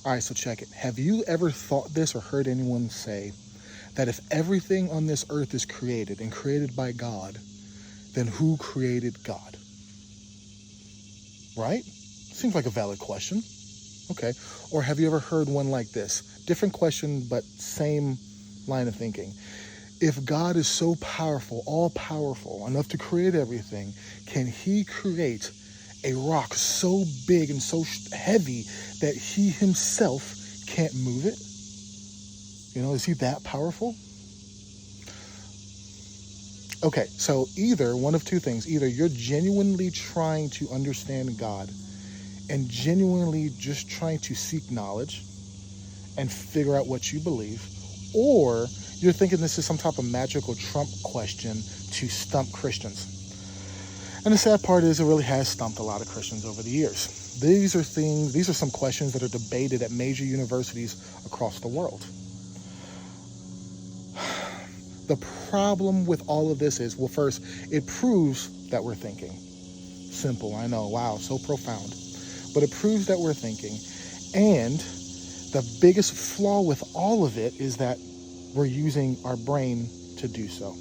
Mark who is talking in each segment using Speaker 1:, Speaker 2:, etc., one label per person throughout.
Speaker 1: All right, so check it. Have you ever thought this or heard anyone say that if everything on this earth is created and created by God, then who created God? Right? Seems like a valid question. Okay. Or have you ever heard one like this? Different question, but same line of thinking. If God is so powerful, all powerful, enough to create everything, can he create a rock so big and so heavy that he himself can't move it? Is he that powerful? Okay, so either one of two things. Either you're genuinely trying to understand God and genuinely just trying to seek knowledge and figure out what you believe, or you're thinking this is some type of magical Trump question to stump Christians. And the sad part is it really has stumped a lot of Christians over the years. These are some questions that are debated at major universities across the world. The problem with all of this is, well, first, it proves that we're thinking. Simple, I know, wow, so profound. But it proves that we're thinking. And the biggest flaw with all of it is that we're using our brain to do so.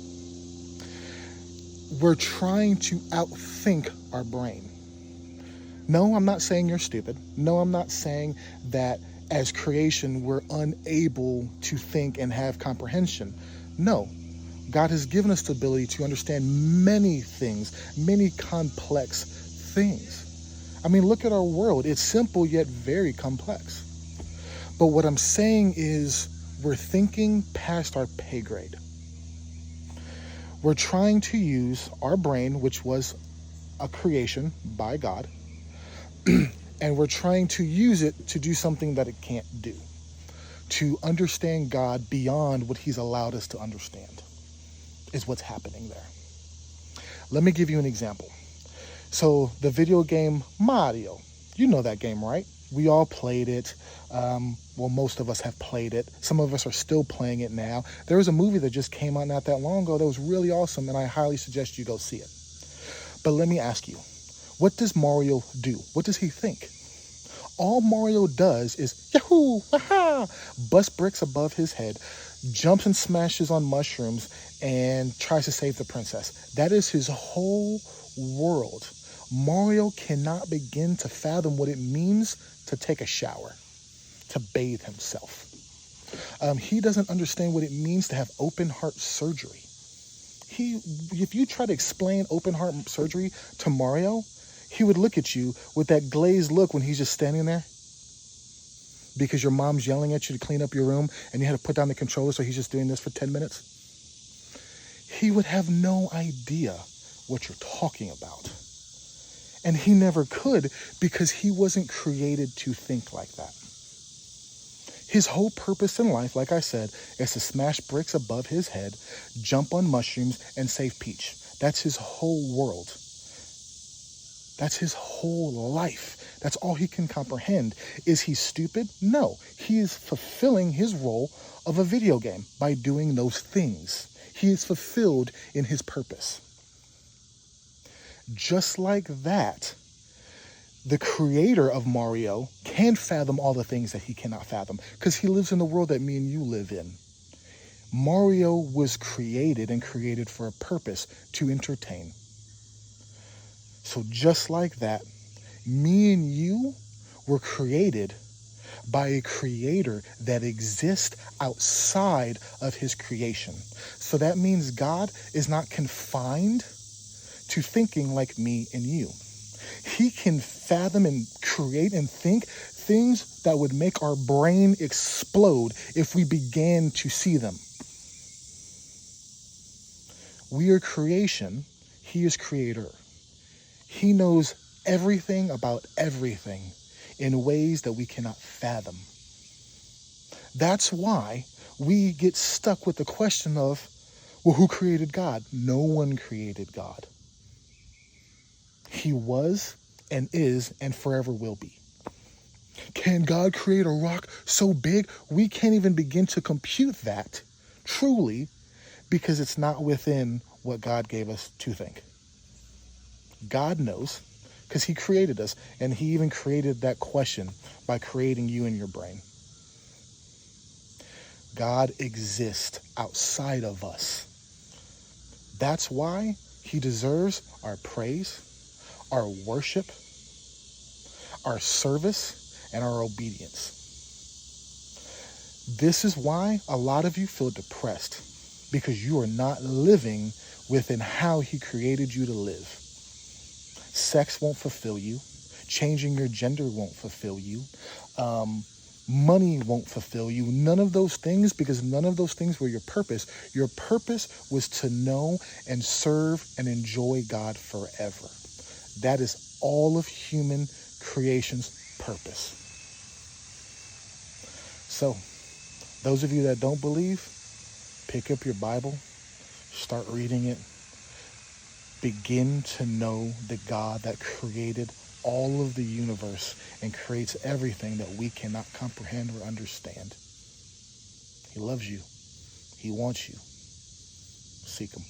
Speaker 1: We're trying to outthink our brain. No, I'm not saying you're stupid. No, I'm not saying that as creation we're unable to think and have comprehension. No, God has given us the ability to understand many things, many complex things. I mean, look at our world. It's simple yet very complex. But what I'm saying is we're thinking past our pay grade. We're trying to use our brain, which was a creation by God, and we're trying to use it to do something that it can't do, to understand God beyond what he's allowed us to understand, is what's happening there. Let me give you an example. So the video game Mario, you know that game, right? We all played it. Well, most of us have played it. Some of us are still playing it now. There was a movie that just came out not that long ago that was really awesome, and I highly suggest you go see it. But let me ask you, what does Mario do? What does he think? All Mario does is, yahoo, aha, bust bricks above his head, jumps and smashes on mushrooms, and tries to save the princess. That is his whole world. Mario cannot begin to fathom what it means to take a shower, to bathe himself. He doesn't understand what it means to have open heart surgery. If you try to explain open heart surgery to Mario, he would look at you with that glazed look when he's just standing there because your mom's yelling at you to clean up your room and you had to put down the controller, so he's just doing this for 10 minutes. He would have no idea what you're talking about. And he never could because he wasn't created to think like that. His whole purpose in life, like I said, is to smash bricks above his head, jump on mushrooms, and save Peach. That's his whole world. That's his whole life. That's all he can comprehend. Is he stupid? No. He is fulfilling his role of a video game by doing those things. He is fulfilled in his purpose. Just like that, the creator of Mario can fathom all the things that he cannot fathom because he lives in the world that me and you live in. Mario was created and created for a purpose, to entertain. So just like that, me and you were created by a creator that exists outside of his creation. So that means God is not confined to thinking like me and you. He can fathom and create and think things that would make our brain explode if we began to see them. We are creation. He is creator. He knows everything about everything in ways that we cannot fathom. That's why we get stuck with the question of, well, who created God? No one created God. He was and is and forever will be. Can God create a rock so big we can't even begin to compute that truly because it's not within what God gave us to think? God knows. because he created us, and he even created that question by creating you in your brain. God exists outside of us. That's why he deserves our praise, our worship, our service, and our obedience. This is why a lot of you feel depressed, because you are not living within how he created you to live. Sex won't fulfill you. Changing your gender won't fulfill you. Money won't fulfill you. None of those things, because none of those things were your purpose. Your purpose was to know and serve and enjoy God forever. That is all of human creation's purpose. So, those of you that don't believe, pick up your Bible, start reading it. Begin to know the God that created all of the universe and creates everything that we cannot comprehend or understand. He loves you. He wants you. Seek him.